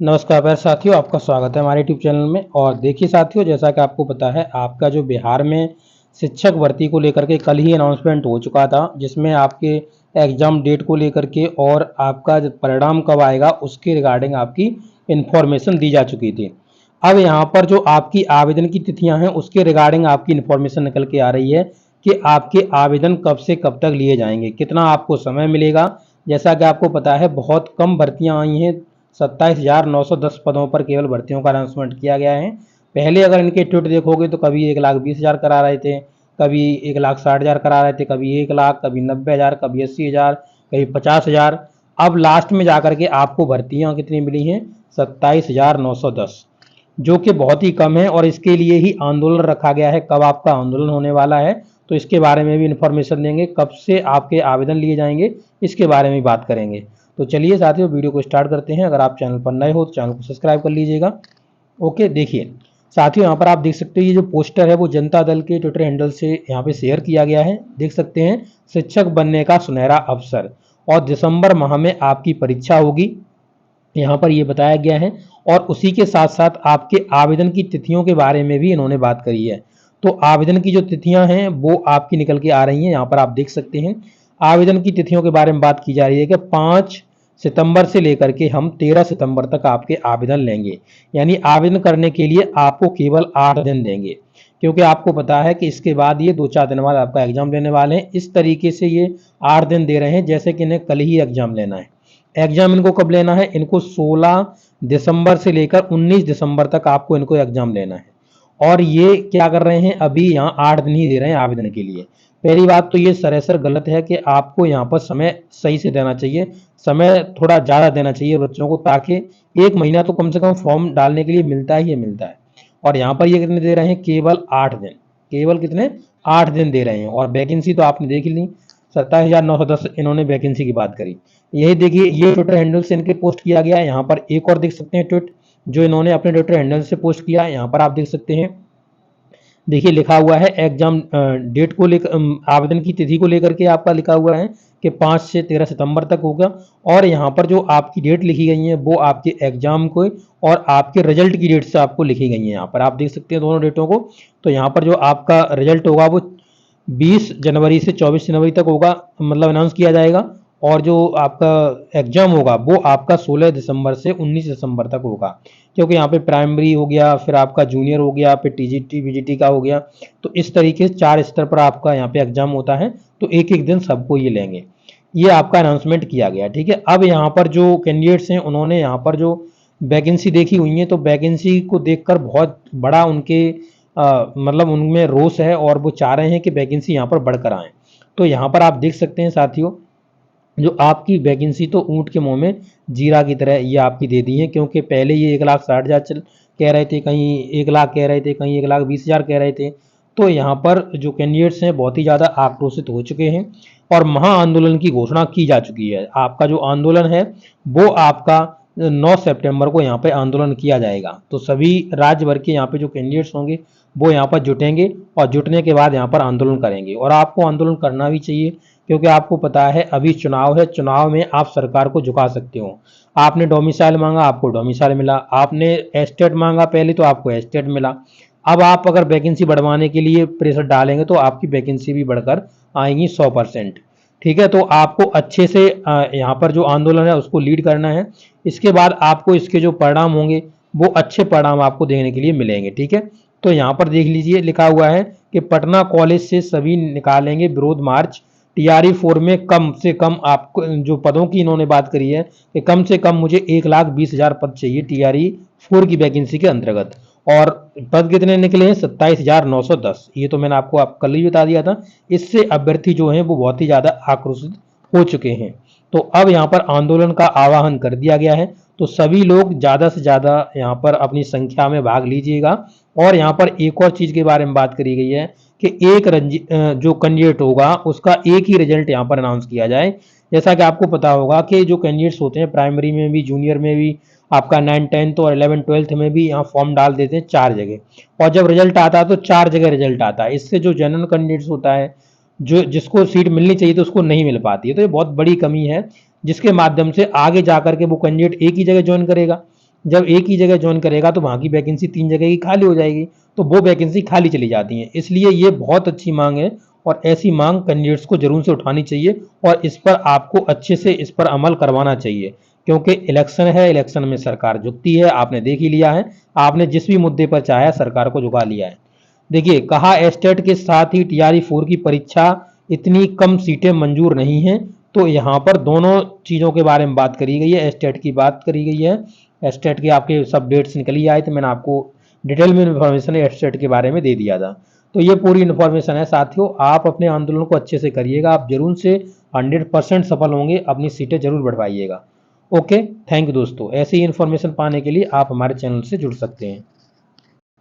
नमस्कार प्यारे साथियों, आपका स्वागत है हमारे यूट्यूब चैनल में। और देखिए साथियों, जैसा कि आपको पता है, आपका जो बिहार में शिक्षक भर्ती को लेकर के कल ही अनाउंसमेंट हो चुका था, जिसमें आपके एग्ज़ाम डेट को लेकर के और आपका जो परिणाम कब आएगा उसके रिगार्डिंग आपकी इन्फॉर्मेशन दी जा चुकी थी। अब यहाँ पर जो आपकी आवेदन की तिथियाँ हैं उसके रिगार्डिंग आपकी इन्फॉर्मेशन निकल के आ रही है कि आपके आवेदन कब से कब तक लिए जाएंगे, कितना आपको समय मिलेगा। जैसा कि आपको पता है, बहुत कम भर्तियाँ आई हैं, 27,910 पदों पर केवल भर्तियों का अनाउंसमेंट किया गया है। पहले अगर इनके ट्वीट देखोगे तो कभी 1,20,000 करा रहे थे, कभी 1,60,000 करा रहे थे, कभी 1,00,000, कभी 90,000, कभी 80,000, कभी 50,000। अब लास्ट में जाकर के आपको भर्तियां कितनी मिली हैं? 27,910, जो कि बहुत ही कम है। और इसके लिए ही आंदोलन रखा गया है। कब आपका आंदोलन होने वाला है तो इसके बारे में भी इन्फॉर्मेशन देंगे, कब से आपके आवेदन लिए जाएंगे इसके बारे में बात करेंगे। तो चलिए साथियों, वीडियो को स्टार्ट करते हैं। अगर आप चैनल पर नए हो तो चैनल को सब्सक्राइब कर लीजिएगा। ओके, देखिए साथियों, यहाँ पर आप देख सकते हैं ये जो पोस्टर है वो जनता दल के ट्विटर हैंडल से यहाँ पे शेयर किया गया है। देख सकते हैं, शिक्षक बनने का सुनहरा अवसर, और दिसंबर माह में आपकी परीक्षा होगी, यहाँ पर ये बताया गया है। और उसी के साथ साथ आपके आवेदन की तिथियों के बारे में भी इन्होंने बात करी है। तो आवेदन की जो तिथियां हैं वो आपकी निकल के आ रही हैं, यहाँ पर आप देख सकते हैं। आवेदन की तिथियों के बारे में बात की जा रही है कि 5 सितंबर से लेकर के हम 13 सितंबर तक आपके आवेदन लेंगे। यानी आवेदन करने के लिए आपको केवल 8 दिन देंगे, क्योंकि आपको पता है कि इसके बाद ये 2-4 दिन बाद आपका एग्जाम लेने वाले हैं। इस तरीके से ये 8 दिन दे रहे हैं, जैसे कि इन्हें कल ही एग्जाम लेना है। एग्जाम इनको कब लेना है? इनको 16 दिसंबर से लेकर 19 दिसंबर तक आपको इनको एग्जाम लेना है। और ये क्या कर रहे हैं, अभी यहाँ 8 दिन ही दे रहे हैं आवेदन के लिए। पहली बात तो ये सरासर गलत है कि आपको यहाँ पर समय सही से देना चाहिए, समय थोड़ा ज़्यादा देना चाहिए बच्चों को, ताकि 1 महीना तो कम से कम फॉर्म डालने के लिए मिलता ही मिलता है। और यहाँ पर ये कितने दे रहे हैं? केवल 8 दिन। केवल कितने? 8 दिन दे रहे हैं। और वैकेंसी तो आपने देख ली, 27,910 इन्होंने वैकेंसी की बात करी। यही देखिए, ये ट्विटर हैंडल से इनके पोस्ट किया गया है। यहाँ पर एक और देख सकते हैं ट्वीट जो इन्होंने अपने ट्विटर हैंडल से पोस्ट किया है। यहाँ पर आप देख सकते हैं, देखिए लिखा हुआ है एग्जाम डेट को लेकर, आवेदन की तिथि को लेकर के आपका लिखा हुआ है कि 5 से 13 सितंबर तक होगा। और यहाँ पर जो आपकी डेट लिखी गई है वो आपके एग्जाम को और आपके रिजल्ट की डेट से आपको लिखी गई है। यहाँ पर आप देख सकते हैं दोनों डेटों को। तो यहाँ पर जो आपका रिजल्ट होगा वो 20 जनवरी से 24 जनवरी तक होगा, मतलब अनाउंस किया जाएगा। और जो आपका एग्जाम होगा वो आपका 16 दिसंबर से 19 दिसंबर तक होगा, क्योंकि यहाँ पे प्राइमरी हो गया, फिर आपका जूनियर हो गया, फिर टीजीटी वीजीटी का हो गया। तो इस तरीके से 4 स्तर पर आपका यहाँ पे एग्जाम होता है। तो एक एक दिन सबको ये लेंगे। ये आपका अनाउंसमेंट किया गया, ठीक है। अब यहाँ पर जो कैंडिडेट्स हैं उन्होंने यहाँ पर जो वैकेंसी देखी हुई है, तो वैकेंसी को देखकर बहुत बड़ा उनके मतलब उनमें रोष है, और वो चाह रहे हैं कि वैकेंसी यहाँ पर बढ़कर आए। तो यहाँ पर आप देख सकते हैं साथियों, जो आपकी वैकेंसी तो ऊंट के मुंह में जीरा की तरह ये आपकी दे दी है, क्योंकि पहले ये 1,60,000 चल कह रहे थे, कहीं 1,00,000 कह रहे थे, कहीं 1,20,000 कह रहे थे। तो यहाँ पर जो कैंडिडेट्स हैं बहुत ही ज़्यादा आक्रोशित हो चुके हैं, और महा आंदोलन की घोषणा की जा चुकी है। आपका जो आंदोलन है वो आपका 9 सितंबर को यहाँ पे आंदोलन किया जाएगा। तो सभी राज्य भर के यहाँ पे जो कैंडिडेट्स होंगे वो यहाँ पर जुटेंगे, और जुटने के बाद यहाँ पर आंदोलन करेंगे। और आपको आंदोलन करना भी चाहिए, क्योंकि आपको पता है अभी चुनाव है, चुनाव में आप सरकार को झुका सकते हो। आपने डोमिसाइल मांगा, आपको डोमिसाइल मिला। आपने एस्टेट मांगा पहले, तो आपको एस्टेट मिला। अब आप अगर वैकेंसी बढ़वाने के लिए प्रेशर डालेंगे तो आपकी वैकेंसी भी बढ़कर आएंगी 100%। ठीक है, तो आपको अच्छे से यहाँ पर जो आंदोलन है उसको लीड करना है। इसके बाद आपको इसके जो परिणाम होंगे वो अच्छे परिणाम आपको देने के लिए मिलेंगे, ठीक है। तो यहाँ पर देख लीजिए, लिखा हुआ है कि पटना कॉलेज से सभी निकालेंगे विरोध मार्च। टीआरई 4 में कम से कम आपको जो पदों की इन्होंने बात करी है कि कम से कम मुझे 1,20,000 पद चाहिए टीआरई 4 की वैकेंसी के अंतर्गत। और पद कितने निकले हैं? 27,910। ये तो मैंने आपको कल ही बता दिया था। इससे अभ्यर्थी जो हैं वो बहुत ही ज़्यादा आक्रोशित हो चुके हैं। तो अब यहाँ पर आंदोलन का आह्वान कर दिया गया है। तो सभी लोग ज़्यादा से ज़्यादा यहाँ पर अपनी संख्या में भाग लीजिएगा। और यहाँ पर एक और चीज़ के बारे में बात करी गई है कि एक जो कैंडिडेट होगा उसका एक ही रिजल्ट यहाँ पर अनाउंस किया जाए। जैसा कि आपको पता होगा कि जो कैंडिडेट्स होते हैं प्राइमरी में भी, जूनियर में भी, आपका 9, 10 और 11, 12 में भी यहाँ फॉर्म डाल देते हैं 4 जगह, और जब रिजल्ट आता है तो 4 जगह रिजल्ट आता है। इससे जो जनरल कैंडिडेट्स होता है, जो जिसको सीट मिलनी चाहिए तो उसको नहीं मिल पाती है। तो ये बहुत बड़ी कमी है, जिसके माध्यम से आगे जाकर के वो कैंडिडेट एक ही जगह ज्वाइन करेगा। जब एक ही जगह ज्वाइन करेगा तो वहाँ की वैकेंसी 3 जगह की खाली हो जाएगी, तो वो वैकेंसी खाली चली जाती हैं। इसलिए ये बहुत अच्छी मांग है और ऐसी मांग कैंडिडेट्स को जरूर से उठानी चाहिए और इस पर आपको अच्छे से इस पर अमल करवाना चाहिए, क्योंकि इलेक्शन है, इलेक्शन में सरकार झुकती है। आपने देख ही लिया है, आपने जिस भी मुद्दे पर चाहा सरकार को झुका लिया है। देखिए, कहा एस्टेट के साथ ही टीआरई 4 की परीक्षा इतनी कम सीटें मंजूर नहीं हैं, तो यहाँ पर दोनों चीज़ों के बारे में बात करी गई है। एस्टेट की बात करी गई है, एस्टेट के आपके सब डेट्स निकल ही आए थे, मैंने आपको डिटेल में इन्फॉर्मेशन एस्टेट के बारे में दे दिया था। तो ये पूरी इन्फॉर्मेशन है साथियों, आप अपने आंदोलन को अच्छे से करिएगा, आप जरूर से 100% सफल होंगे, अपनी सीटें जरूर बढ़वाइएगा। ओके, थैंक यू दोस्तों। ऐसी ही इन्फॉर्मेशन पाने के लिए आप हमारे चैनल से जुड़ सकते हैं।